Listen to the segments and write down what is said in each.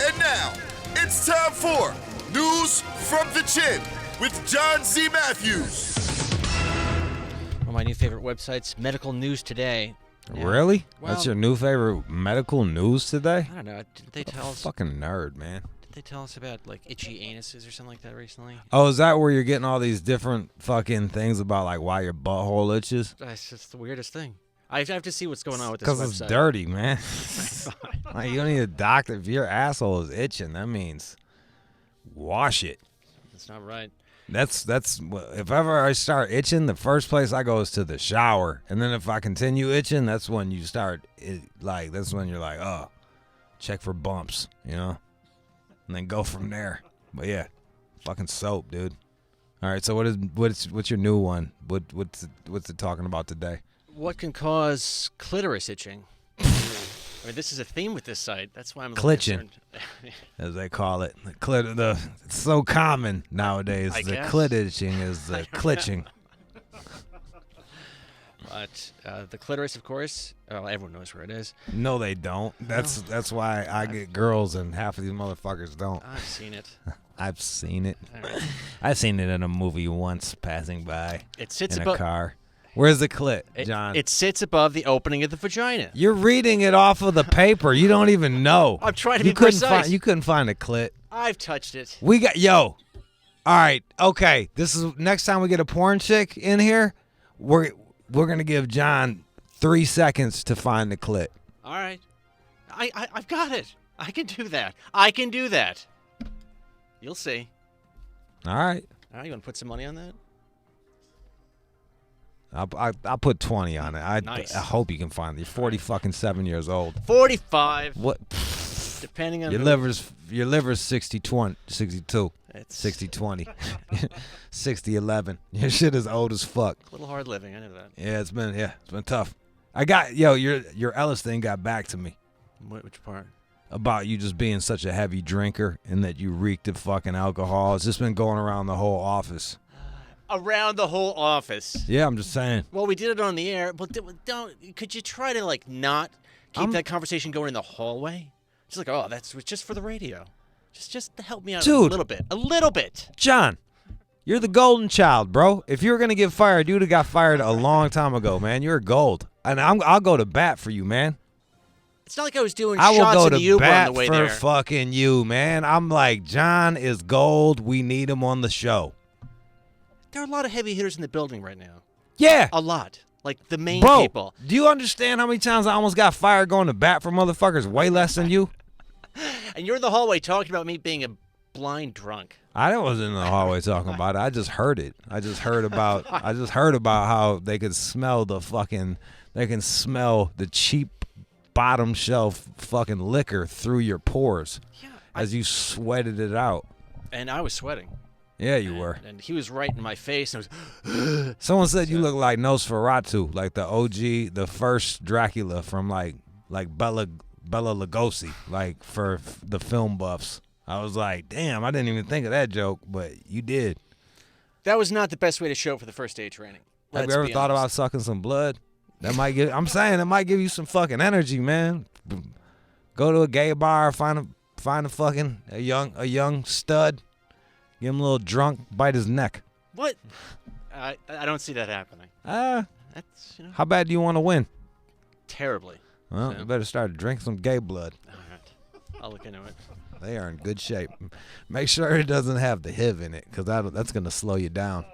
And now, it's time for News from the Chin with John Z. Matthews. One of my new favorite websites, Medical News Today. Yeah. Really? Well, That's your new favorite medical news today? I don't know. Didn't they tell us? Fucking nerd, man. Did they tell us about like itchy anuses or something like that recently? Oh, is that where you're getting all these different fucking things about like why your butthole itches? That's just the weirdest thing. I have to see what's going on with this website. Because it's dirty, man. Like, you don't need a doctor. If your asshole is itching, that means wash it. That's not right. That's if ever I start itching, the first place I go is to the shower, and then if I continue itching, that's when you start that's when you're like, oh, check for bumps, you know, and then go from there. But yeah, fucking soap, dude. All right, so what's your new one? What's it talking about today? What can cause clitoris itching? I mean, this is a theme with this site. That's why I'm a little Clitching, as they call it. It's so common nowadays. I guess. Clit itching is the clitching. But the clitoris, of course, everyone knows where it is. No, they don't. That's why I get girls and half of these motherfuckers don't. I've seen it. I've seen it. All right. I've seen it in a movie once, passing by It sits in above a car. Where's the clit, John? It sits above the opening of the vagina. You're reading it off of the paper. You don't even know. I'm trying to be precise. You couldn't find a clit. I've touched it. We got All right, okay. This is next time we get a porn chick in here, we're gonna give John 3 seconds to find the clit. All right, I've got it. I can do that. You'll see. All right. All right, you want to put some money on that? I'll put 20 on it. Nice. I hope you can find it. You're 47 years old. 45. What? Depending on your liver's 60-20, 62. It's 60-20. 60-11. Your shit is old as fuck. a little hard living. I know that. Yeah, it's been tough. Your Ellis thing got back to me. Which part? About you just being such a heavy drinker and that you reeked of fucking alcohol. It's just been going around the whole office. Around the whole office. Yeah, I'm just saying. Well, we did it on the air, but could you try to not keep that conversation going in the hallway? Just like, oh, that's just for the radio. Just to help me out a little bit. A little bit. John, you're the golden child, bro. If you were going to get fired, you would have got fired a long time ago, man. You're gold. And I'll go to bat for you, man. It's not like I was doing I will shots go in the to Uber on bat the way for there. fucking you, man. I'm like, John is gold. We need him on the show. There are a lot of heavy hitters in the building right now. Yeah. A lot. Like the main Bro, people. do you understand how many times I almost got fired going to bat for motherfuckers way less than you? And you're in the hallway talking about me being a blind drunk. I wasn't in the hallway talking about it. I just heard it. I just heard about how they could smell the cheap bottom shelf fucking liquor through your pores as you sweated it out. And I was sweating. Yeah, you were. And he was right in my face. And it was Someone said you look like Nosferatu, like the OG, the first Dracula from like Bela Lugosi, like for the film buffs. I was like, damn, I didn't even think of that joke, but you did. That was not the best way to show for the first day training. Have you ever thought about sucking some blood? That might give. I'm saying it might give you some fucking energy, man. Go to a gay bar, find a young stud, give him a little drunk, bite his neck. What? I don't see that happening. That's How bad do you want to win? Terribly. Well, you better start drinking some gay blood. All right, I'll look into it. They are in good shape. Make sure it doesn't have the HIV in it, because that's gonna slow you down.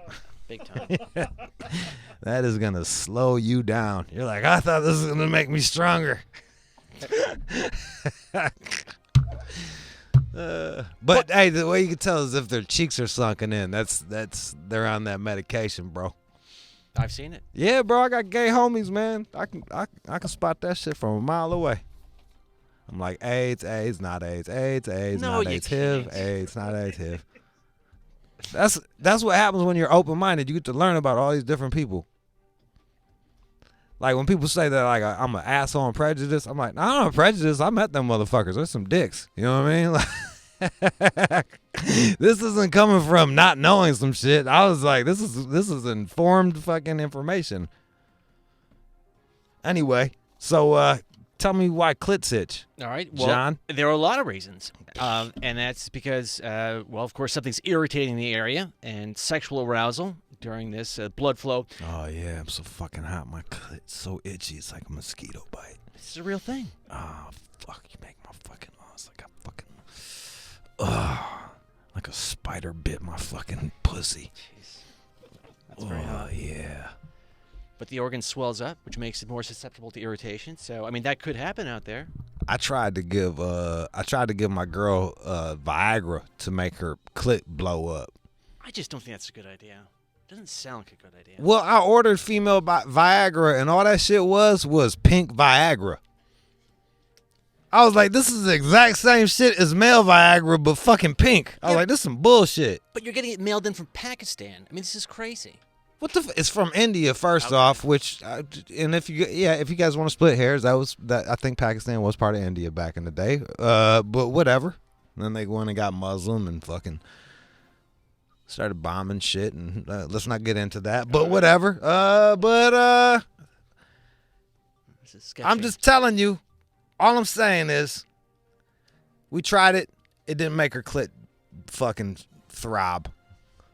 Big time. That is gonna slow you down. You're like, I thought this was gonna make me stronger. But hey, the way you can tell is if their cheeks are sunken in. That's they're on that medication, bro. I've seen it. Yeah, bro. I got gay homies, man. I can spot that shit from a mile away. I'm like, AIDS, not AIDS, AIDS, No, not you AIDS, can't. HIV, AIDS, not AIDS, HIV. That's what happens when you're open-minded. You get to learn about all these different people. Like when people say that, like I'm an asshole and prejudiced, I'm like, nah, I'm not prejudiced. I met them motherfuckers. There's some dicks. You know what I mean? Like, this isn't coming from not knowing some shit. I was like, this is informed fucking information. Anyway, so Tell me why clits itch. All right, well, John? there are a lot of reasons, and that's because, well, of course, something's irritating the area, and sexual arousal during this blood flow. Oh, yeah, I'm so fucking hot. My clit's so itchy. It's like a mosquito bite. This is a real thing. Oh, fuck. You make my fucking... Oh, it's like a fucking... like a spider bit my fucking pussy. Jeez. That's very hot. Oh, yeah. But the organ swells up, which makes it more susceptible to irritation. So, I mean, that could happen out there. I tried to give my girl Viagra to make her clit blow up. I just don't think that's a good idea. Doesn't sound like a good idea. Well, I ordered female Viagra, and all that shit was pink Viagra. I was like, this is the exact same shit as male Viagra, but fucking pink. I was like, this is some bullshit. But you're getting it mailed in from Pakistan. I mean, this is crazy. What the? It's from India, first off. Which, and if you guys want to split hairs, I think Pakistan was part of India back in the day. But whatever. And then they went and got Muslim and fucking started bombing shit. And let's not get into that. But whatever. This is sketchy. I'm just telling you. All I'm saying is, we tried it. It didn't make her clit fucking throb.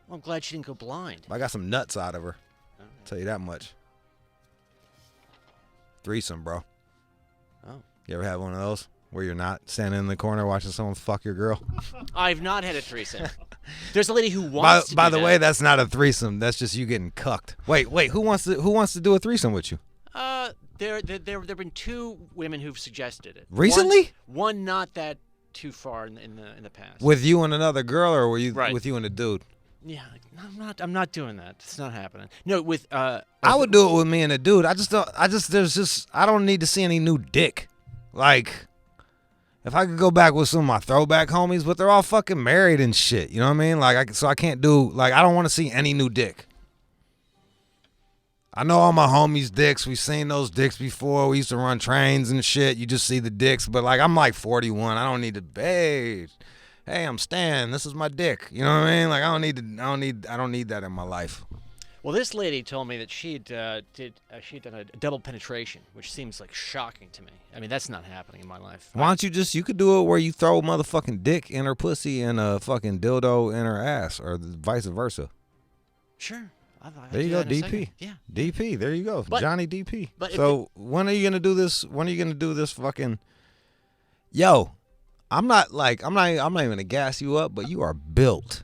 Well, I'm glad she didn't go blind. I got some nuts out of her. I'll tell you that much. Threesome, bro. Oh. You ever have one of those where you're not standing in the corner watching someone fuck your girl? I've not had a threesome. There's a lady who wants to. By the way, that's not a threesome. That's just you getting cucked. Wait. Who wants to do a threesome with you? There have been two women who've suggested it. Recently? One not that too far in the past. With you and another girl, or were you Right. with you and a dude? Yeah, I'm not doing that. It's not happening. No, with I would do it with me and a dude. I don't need to see any new dick. Like, if I could go back with some of my throwback homies, but they're all fucking married and shit. You know what I mean? Like, I can't do, like, I don't want to see any new dick. I know all my homies' dicks. We've seen those dicks before. We used to run trains and shit. You just see the dicks. But, like, I'm like 41. I don't need to, hey, I'm Stan. This is my dick. You know what I mean? Like, I don't need that in my life. Well, this lady told me that she'd done a double penetration, which seems like shocking to me. I mean, that's not happening in my life. Why don't you could do it where you throw a motherfucking dick in her pussy and a fucking dildo in her ass, or vice versa. Sure. There you go, DP. Yeah. DP. There you go, Johnny DP. But so when are you gonna do this? When are you gonna do this fucking? Yo, I'm not even gonna gas you up, but you are built.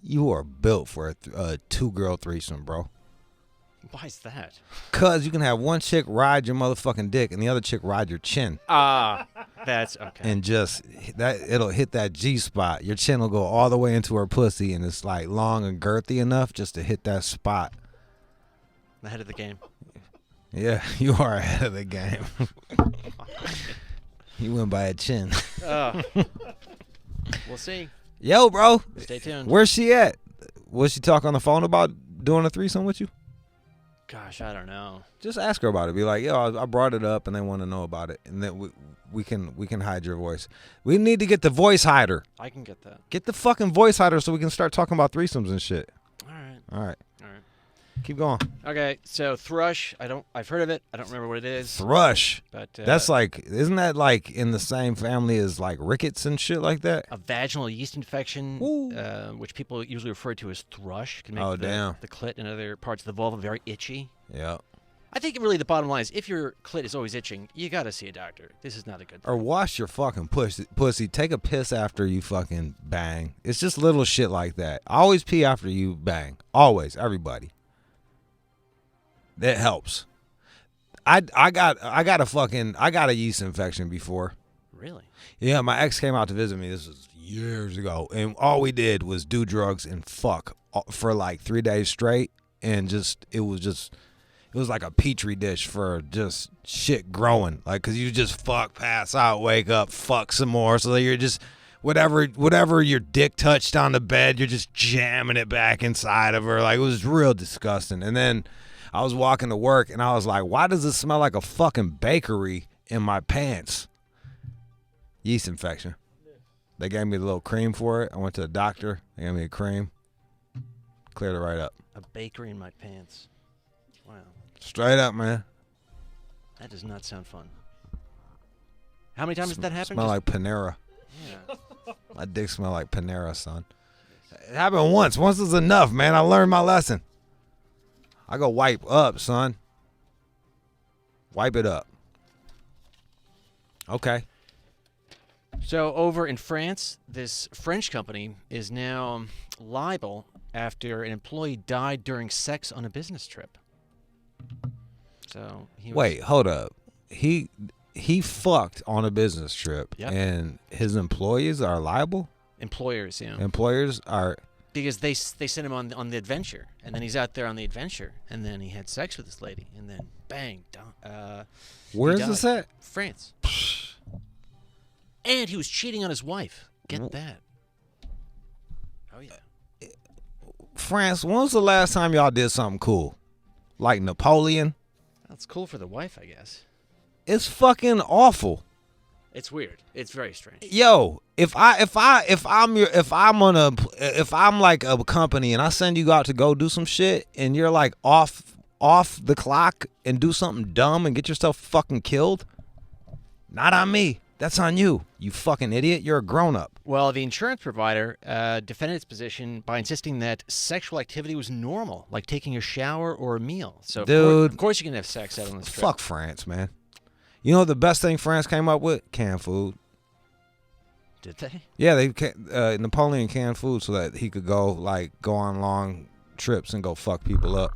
You are built for a 2-girl threesome, bro. Why is that? Cause you can have one chick ride your motherfucking dick and the other chick ride your chin. That's okay. And just it'll hit that G spot. Your chin will go all the way into her pussy, and it's like long and girthy enough just to hit that spot. I'm ahead of the game. Yeah, you are ahead of the game. You went by a chin. We'll see. Yo, bro. Stay tuned. Where's she at? Was she talk on the phone about doing a threesome with you? Gosh, I don't know. Just ask her about it. Be like, yo, I brought it up, and they want to know about it, and then we can hide your voice. We need to get the voice hider. I can get that. Get the fucking voice hider so we can start talking about threesomes and shit. All right. Keep going. Okay, so thrush. I've heard of it. I don't remember what it is. Thrush. But that's like, isn't that like in the same family as like rickets and shit like that? A vaginal yeast infection, which people usually refer to as thrush, can make the clit and other parts of the vulva very itchy. Yeah. I think really the bottom line is if your clit is always itching, you got to see a doctor. This is not a good thing. Or wash your fucking pussy. Take a piss after you fucking bang. It's just little shit like that. Always pee after you bang. Always. Everybody. That helps. I got a yeast infection before. Really? Yeah, my ex came out to visit me. This was years ago, and all we did was do drugs and fuck for like 3 days straight, and it was like a petri dish for just shit growing. Like, cause you just fuck, pass out, wake up, fuck some more. So you're just whatever your dick touched on the bed, you're just jamming it back inside of her. Like, it was real disgusting. And then I was walking to work, and I was like, why does it smell like a fucking bakery in my pants? Yeast infection. They gave me a little cream for it. I went to the doctor. They gave me a cream. Cleared it right up. A bakery in my pants. Wow. Straight up, man. That does not sound fun. How many times did that happen? Smell like Panera. Yeah. My dick smell like Panera, son. It happened once. Once is enough, man. I learned my lesson. I go wipe up, son. Wipe it up. Okay. So over in France, this French company is now liable after an employee died during sex on a business trip. So wait, hold up. He fucked on a business trip, and his employees are liable? Employers, yeah. Employers are... Because they sent him on the adventure, and then he's out there on the adventure, and then he had sex with this lady, and then bang, where is this at? France. And he was cheating on his wife. Get that. Oh, yeah. France, when was the last time y'all did something cool? Like Napoleon? That's cool for the wife, I guess. It's fucking awful. It's weird. It's very strange. Yo, if I'm like a company and I send you out to go do some shit and you're like off the clock and do something dumb and get yourself fucking killed, not on me. That's on you. You fucking idiot. You're a grown up. Well, the insurance provider defended its position by insisting that sexual activity was normal, like taking a shower or a meal. So, dude, of course you can have sex out on this trip. Fuck France, man. You know the best thing France came up with? Canned food. Did they? Yeah, Napoleon canned food so that he could go on long trips and go fuck people up.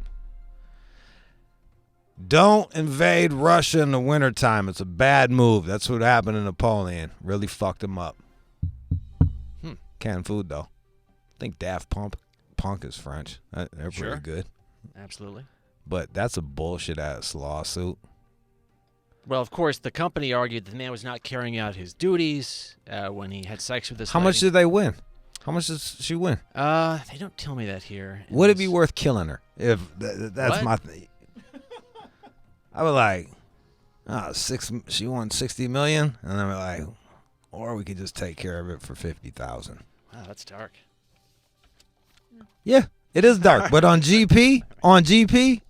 Don't invade Russia in the wintertime. It's a bad move. That's what happened to Napoleon. Really fucked him up. Canned food, though. I think Daft Punk is French. They're pretty good. Absolutely. But that's a bullshit-ass lawsuit. Well, of course, the company argued the man was not carrying out his duties when he had sex with this lady. How much did they win? How much did she win? They don't tell me that here. Would it be worth killing her? If that's my thing. I was like, she won $60 million, and I'm like, or we could just take care of it for $50,000. Wow, that's dark. Yeah, it is dark. But on GP,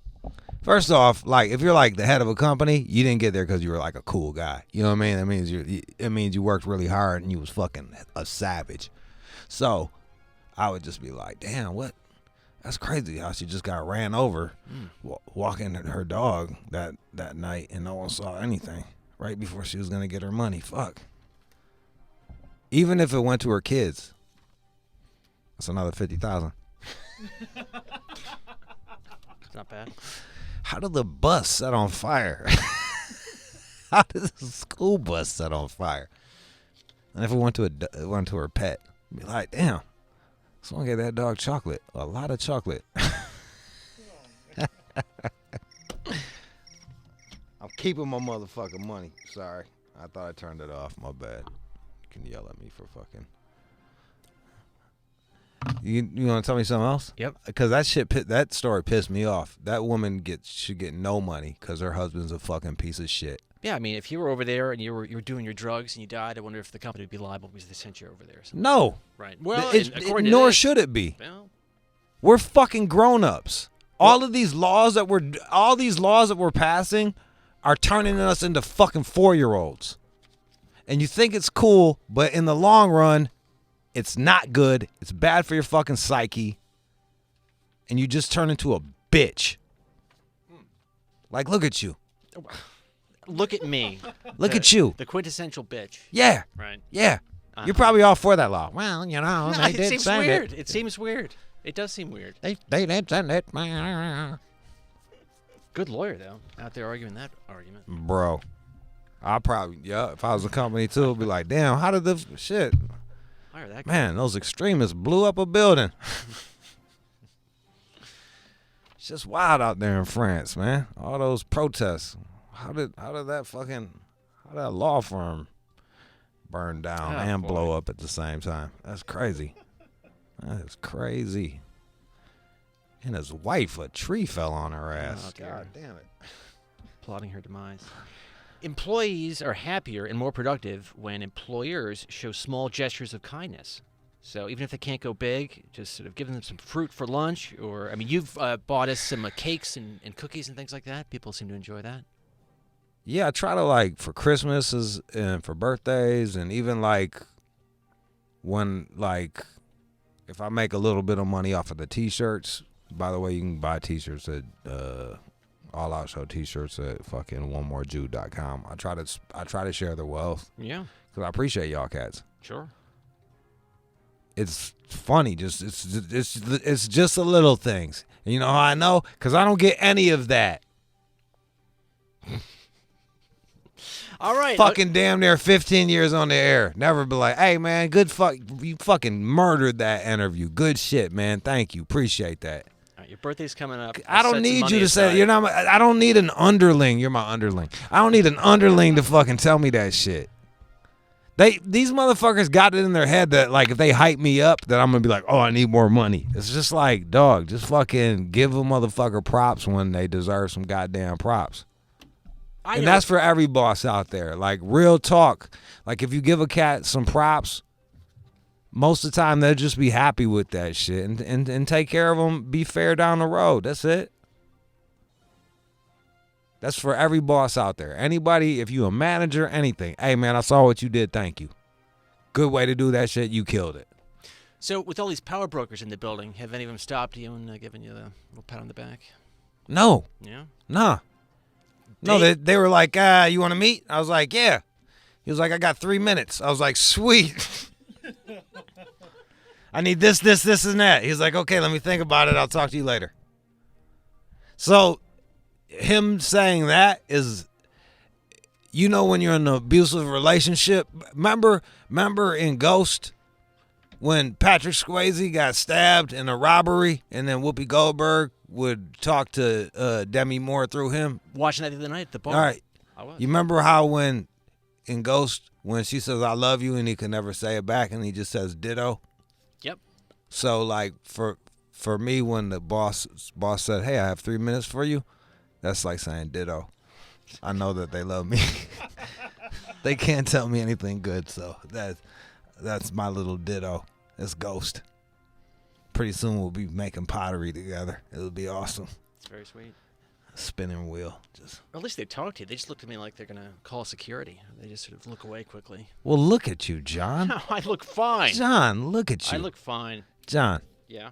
first off, like if you're like the head of a company, you didn't get there because you were like a cool guy. You know what I mean? It means you worked really hard and you was fucking a savage. So I would just be like, damn, what? That's crazy how she just got ran over walking her dog that night and no one saw anything right before she was going to get her money. Fuck. Even if it went to her kids, that's another $50,000. It's not bad. How did the bus set on fire? How did the school bus set on fire? And if it went to her pet, be like, damn. Someone gave that dog chocolate. A lot of chocolate. I'm keeping my motherfucking money. Sorry. I thought I turned it off. My bad. You can yell at me for fucking... You want to tell me something else? Yep. Because that story pissed me off. That woman should get no money because her husband's a fucking piece of shit. Yeah, I mean, if you were over there and you were doing your drugs and you died, I wonder if the company would be liable because they sent you over there. No. Right. Well, nor should it be. Well, we're fucking grown-ups. All these laws that we're passing are turning us into fucking 4-year-olds. And you think it's cool, but in the long run, it's not good. It's bad for your fucking psyche. And you just turn into a bitch. Like, look at you. Look at me. Look at you. The quintessential bitch. Yeah. Right. Yeah. You're probably all for that law. Well, you know, they it did seems send weird. it. It seems weird. It does seem weird. They did send it. Good lawyer, though, out there arguing that argument. Bro. I probably, if I was a company, too, I'd be like, damn, how did the shit... Man, those extremists blew up a building. It's just wild out there in France, man. All those protests. How did that law firm burn down and blow up at the same time? That's crazy. That is crazy. And his wife, a tree fell on her ass. Oh, God damn it. Plotting her demise. Employees are happier and more productive when employers show small gestures of kindness. So even if they can't go big, just sort of giving them some fruit for lunch, or, I mean, you've bought us some cakes and cookies and things like that. People seem to enjoy that. Yeah, I try to like for Christmases and for birthdays and even like when like if I make a little bit of money off of the t-shirts. By the way, you can buy t-shirts at AllOutShow t-shirts at fucking onemorejude.com. I try to share the wealth. Yeah. Cuz I appreciate y'all cats. Sure. It's funny, just it's just the little things. And you know how I know? Cuz I don't get any of that. All right. Fucking damn near 15 years on the air. Never be like, hey, man, you fucking murdered that interview. Good shit, man. Thank you. Appreciate that. All right, your birthday's coming up. I don't need you to say, you're not, I don't need an underling. You're my underling. I don't need an underling to fucking tell me that shit. These motherfuckers got it in their head that, like, if they hype me up, that I'm going to be like, oh, I need more money. It's just like, dog, just fucking give a motherfucker props when they deserve some goddamn props. And that's for every boss out there. Like, real talk. Like, if you give a cat some props, most of the time they'll just be happy with that shit and take care of them, be fair down the road. That's it. That's for every boss out there. Anybody, if you a manager, anything. Hey, man, I saw what you did. Thank you. Good way to do that shit. You killed it. So, with all these power brokers in the building, have any of them stopped you and given you the little pat on the back? No. Yeah? Nah. No, they were like, you want to meet? I was like, yeah. He was like, I got 3 minutes. I was like, sweet. I need this, and that. He's like, okay, let me think about it. I'll talk to you later. So him saying that is, you know, when you're in an abusive relationship, remember in Ghost when Patrick Swayze got stabbed in a robbery and then Whoopi Goldberg would talk to Demi Moore through him? Watching that the other night at the bar. All right. I was. You remember how when in Ghost, when she says, I love you, and he can never say it back, and he just says ditto? Yep. So, like, for me, when the boss said, hey, I have 3 minutes for you, that's like saying ditto. I know that they love me. They can't tell me anything good, so that's my little ditto. It's Ghost. Pretty soon we'll be making pottery together. It'll be awesome. It's very sweet. Spinning wheel. Or at least they talk to you. They just look at me like they're going to call security. They just sort of look away quickly. Well, look at you, John. No, I look fine. John, look at you. I look fine. John. Yeah.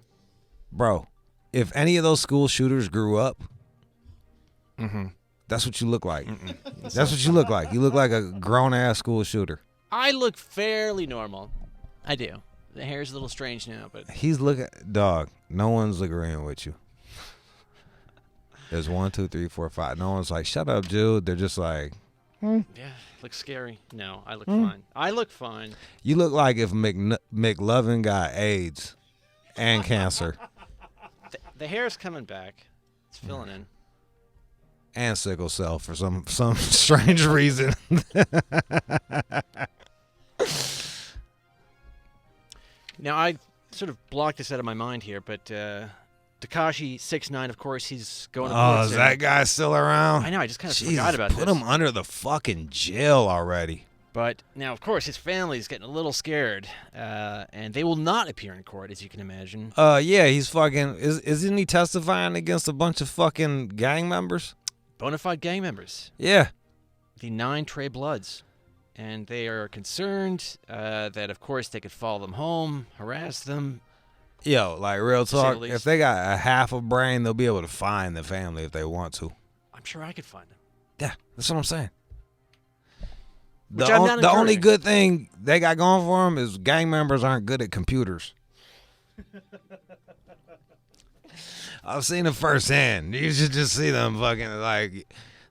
Bro, if any of those school shooters grew up, that's what you look like. That's what you look like. You look like a grown-ass school shooter. I look fairly normal. I do. The hair's a little strange now, but... He's looking... Dog, no one's agreeing with you. There's 1, 2, 3, 4, 5. No one's like, shut up, Jude. They're just like... Yeah, looks scary. No, I look fine. I look fine. You look like if McLovin got AIDS and cancer. The hair's coming back. It's filling in. And sickle cell for some strange reason. Now, I sort of blocked this out of my mind here, but Tekashi 6ix9ine, of course, he's going to court Oh, is soon. that guy still around? I know, I just kind of Jesus, forgot about put this. him under the fucking jail already. But now, of course, his family's getting a little scared, and they will not appear in court, as you can imagine. Yeah, he's fucking... Isn't he testifying against a bunch of fucking gang members? Bona fide gang members. Yeah. The 9 Trey Bloods. And they are concerned that, of course, they could follow them home, harass them. Yo, like, real To say talk, the least. if they got a half a brain, they'll be able to find the family if they want to. I'm sure I could find them. Yeah, that's what I'm saying. Which I'm not The only encouraging. good thing they got going for them is gang members aren't good at computers. I've seen it firsthand. You should just see them fucking like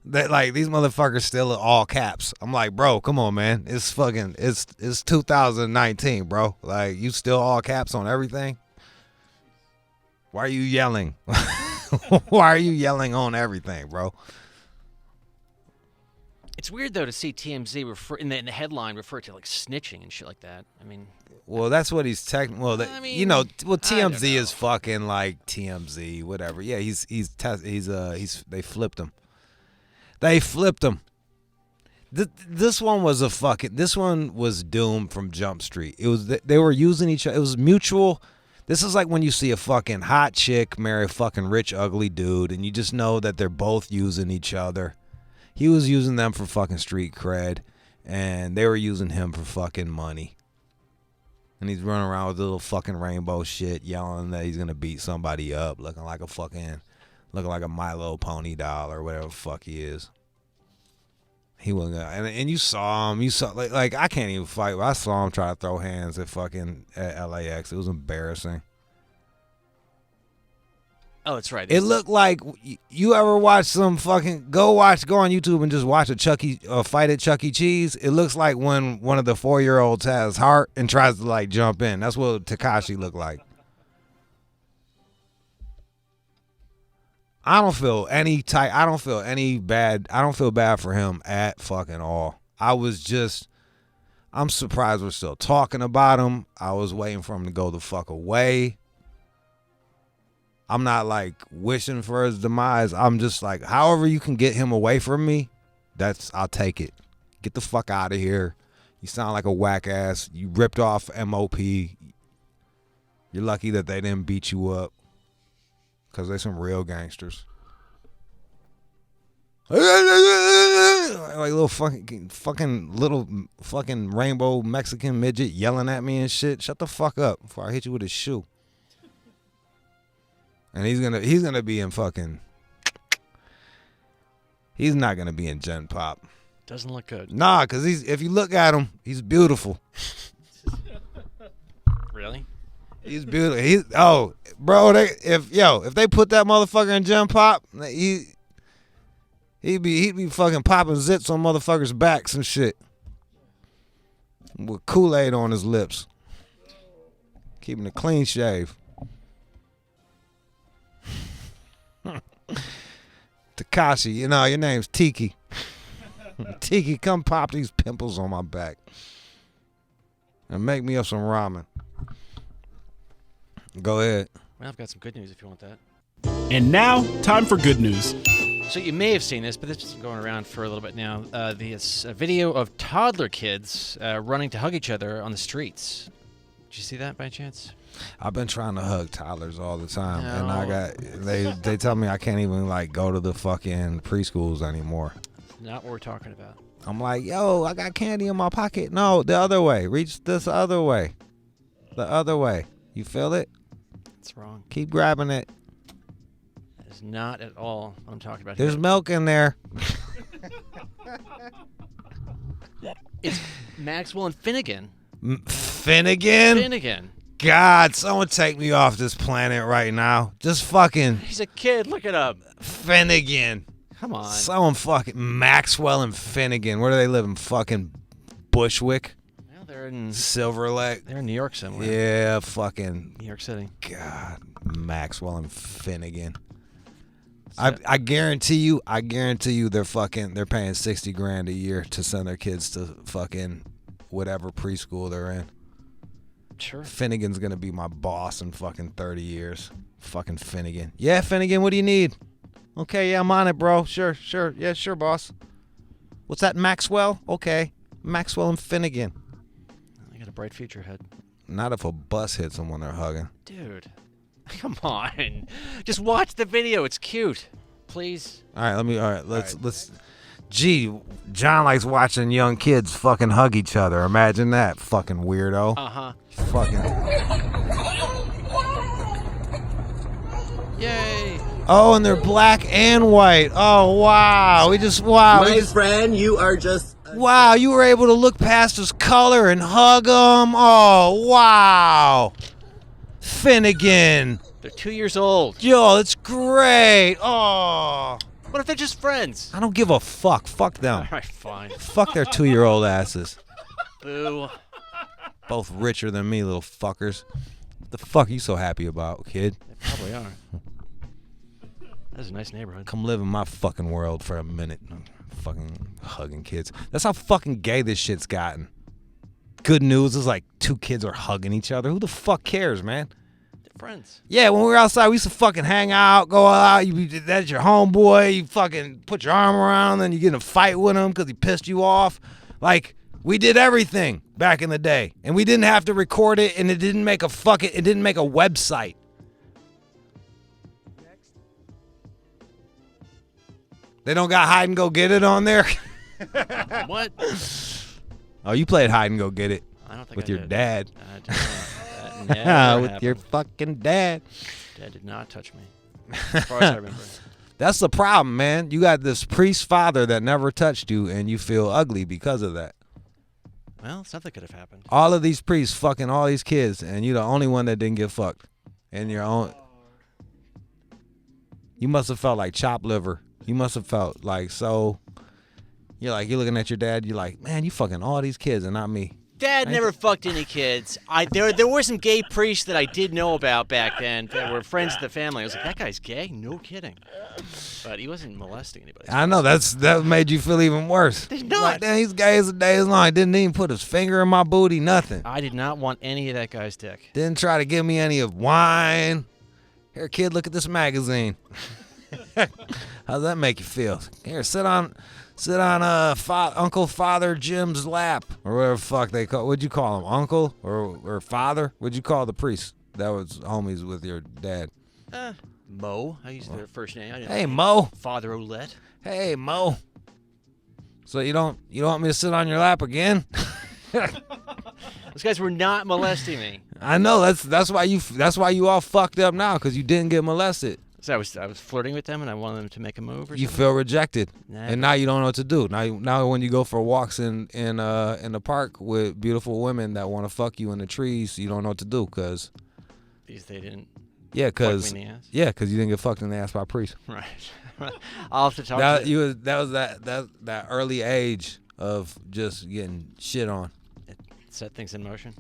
these motherfuckers still in all caps. I'm like, bro, come on, man. It's 2019, bro. Like, you still all caps on everything? Why are you yelling? Why are you yelling on everything, bro? It's weird, though, to see TMZ refer in the headline refer to, like, snitching and shit like that. I mean... Well, that's what he's well, I mean, you know, well, I don't TMZ is know. fucking like TMZ, whatever. Yeah, they flipped him. They flipped him. This one was this one was doomed from Jump Street. It was, they were using each other. It was mutual. This is like when you see a fucking hot chick marry a fucking rich, ugly dude, and you just know that they're both using each other. He was using them for fucking street cred, and they were using him for fucking money. And he's running around with the little fucking rainbow shit, yelling that he's gonna beat somebody up, looking like a My Little Pony doll or whatever the fuck he is. He wasn't gonna, and you saw him. You saw like I can't even fight. I saw him try to throw hands at LAX. It was embarrassing. Oh, that's right. It looked like you ever watch some fucking go on YouTube and just watch a fight at Chuck E. Cheese. It looks like when one of the 4-year-olds has heart and tries to like jump in. That's what Tekashi looked like. I don't feel bad. I don't feel bad for him at fucking all. I'm surprised we're still talking about him. I was waiting for him to go the fuck away. I'm not like wishing for his demise. I'm just like, however you can get him away from me, I'll take it. Get the fuck out of here. You sound like a whack ass. You ripped off MOP. You're lucky that they didn't beat you up. Because they're some real gangsters. Like little fucking little fucking rainbow Mexican midget yelling at me and shit. Shut the fuck up before I hit you with a shoe. And he's gonna be in fucking. He's not gonna be in Gen Pop. Doesn't look good. Nah, cause if you look at him, he's beautiful. Really? He's beautiful. If they put that motherfucker in Gen Pop, he'd be fucking popping zits on motherfuckers' backs and shit. With Kool-Aid on his lips. Keeping a clean shave. Tekashi, your name's Tiki. Tiki, come pop these pimples on my back. And make me up some ramen. Go ahead. Well, I've got some good news if you want that. And now, time for good news. So you may have seen this, but this has been going around for a little bit now. This video of toddler kids running to hug each other on the streets. Did you see that by chance? I've been trying to hug toddlers all the time, and they tell me I can't even like go to the fucking preschools anymore. Not what we're talking about. I'm like, yo, I got candy in my pocket. No, the other way. Reach this other way. The other way. You feel it? It's wrong. Keep grabbing it. That is not at all what I'm talking about. There's here. milk in there. It's Maxwell and Finnegan. Finnegan? God, someone take me off this planet right now. Just fucking. He's a kid. Look it up. Finnegan. Come on. Someone fucking Maxwell and Finnegan. Where do they live? In fucking Bushwick? Well, they're in Silver Lake. They're in New York somewhere. Yeah, fucking New York City. God, Maxwell and Finnegan. I guarantee you they're paying $60,000 a year to send their kids to fucking whatever preschool they're in. Sure. Finnegan's gonna be my boss in fucking 30 years. Fucking Finnegan. Yeah, Finnegan, what do you need? Okay, yeah, I'm on it, bro. Sure. Yeah, sure, boss. What's that, Maxwell? Okay. Maxwell and Finnegan. I got a bright future ahead. Not if a bus hits them when they're hugging. Dude. Come on. Just watch the video. It's cute. Please. All right, let's Gee, John likes watching young kids fucking hug each other. Imagine that, fucking weirdo. Uh-huh. Fucking. Yay. Oh, and they're black and white. Oh, wow. My friend, you are just... Wow, you were able to look past his color and hug him. Oh, wow. Finnegan. They're 2 years old. Yo, that's great. Oh. What if they're just friends? I don't give a fuck. Fuck them. All right, fine. Fuck their 2-year-old asses. Boo. Both richer than me, little fuckers. What the fuck are you so happy about, kid? They probably are. That's a nice neighborhood. Come live in my fucking world for a minute. Fucking hugging kids. That's how fucking gay this shit's gotten. Good news is like 2 kids are hugging each other. Who the fuck cares, man? They're friends. Yeah, when we were outside, we used to fucking hang out, go out. That's your homeboy. You fucking put your arm around him, then you get in a fight with him because he pissed you off. Like, we did everything back in the day, and we didn't have to record it, and it didn't make a website. They don't got hide and go get it on there? What? Oh, you played hide and go get it I don't think with I your did. dad. I did not. That never With your happened. fucking dad. Dad did not touch me, as far as I remember. That's the problem, man. You got this priest father that never touched you, and you feel ugly because of that. Well, something could have happened. All of these priests fucking all these kids, and you're the only one that didn't get fucked. And your own. You must have felt like chopped liver. You must have felt like so. You're looking at your dad. You're like, man, you fucking all these kids and not me. Dad never fucked any kids. There were some gay priests that I did know about back then that were friends of the family. I was like, that guy's gay? No kidding. But he wasn't molesting anybody. I know that made you feel even worse. Did not. Like, damn, he's gay as a day as long. He didn't even put his finger in my booty. Nothing. I did not want any of that guy's dick. Didn't try to give me any of wine. Here, kid, look at this magazine. How's that make you feel? Here, sit on Uncle Father Jim's lap, or whatever the fuck they call. What'd you call him, Uncle or Father? What'd you call the priest that was homies with your dad? Mo. I used their first name. I didn't Hey, know. Mo. Father Olette. Hey, Mo. So you don't want me to sit on your lap again? Those guys were not molesting me. I know that's why you all fucked up now, because you didn't get molested. So I was flirting with them and I wanted them to make a move or You something. feel rejected, Never. and now you don't know what to do. Now when you go for walks in the park with beautiful women that want to fuck you in the trees, you don't know what to do because Because they didn't because fuck me in the ass. you didn't get fucked in the ass by a priest. Right. I'll have to talk That to you. was that early age of just getting shit on. Set things in motion.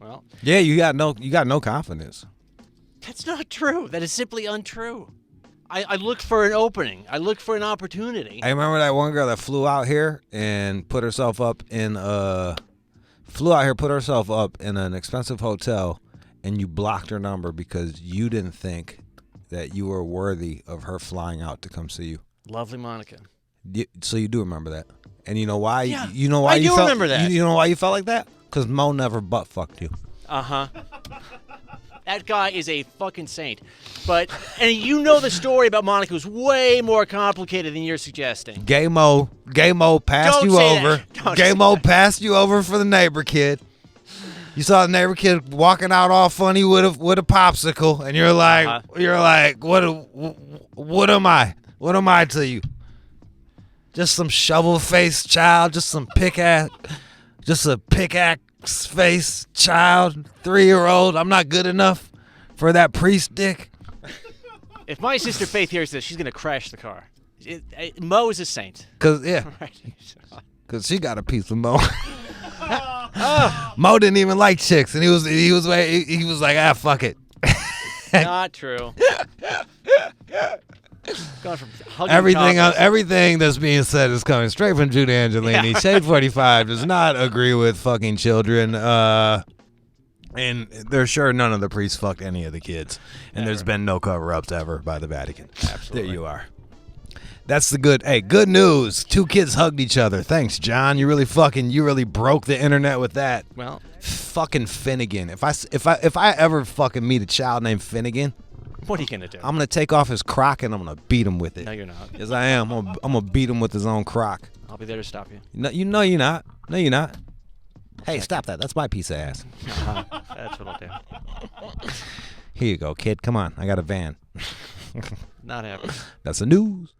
Well, Yeah, you got no confidence. that's not true. That is simply untrue. I look for an opening. I look for an opportunity. I remember that one girl that flew out here and put herself up in an expensive hotel, and you blocked her number because you didn't think that you were worthy of her flying out to come see you. Lovely Monica. So you do remember that, and you know why? Yeah, you know why I you do felt, remember that. You know why you felt like that? Because Mo never butt fucked you. Uh-huh. That guy is a fucking saint. And you know the story about Monica was way more complicated than you're suggesting. Gay Mo passed Don't you say over. that. Don't Gay say Mo that. passed you over for the neighbor kid. You saw the neighbor kid walking out all funny with a popsicle, and you're like, what am I? What am I to you? Just some shovel-faced child, just a pickaxe-faced child, 3-year-old. I'm not good enough for that priest dick. If my sister Faith hears this, she's going to crash the car. Mo is a saint. Cause she got a piece of Mo. Mo didn't even like chicks, and he was like, fuck it. Not true. Gone from hugging Everything that's being said is coming straight from Jude Angelini. Yeah. Shade 45 does not agree with fucking children. And they're sure none of the priests fucked any of the kids. And there's been no cover-ups ever by the Vatican. Absolutely. There you are. That's the good. Hey, good news. 2 kids hugged each other. Thanks, John. You really broke the internet with that. Well, Fucking Finnegan. If I ever fucking meet a child named Finnegan, what are you going to do? I'm gonna take off his crock and I'm gonna beat him with it. No, you're not. Yes, I am. I'm gonna beat him with his own crock. I'll be there to stop you. No, you're not. No, you're not. Hey, stop that. That's my piece of ass. That's what I'll do. Here you go, kid. Come on. I got a van. Not happening. That's the news.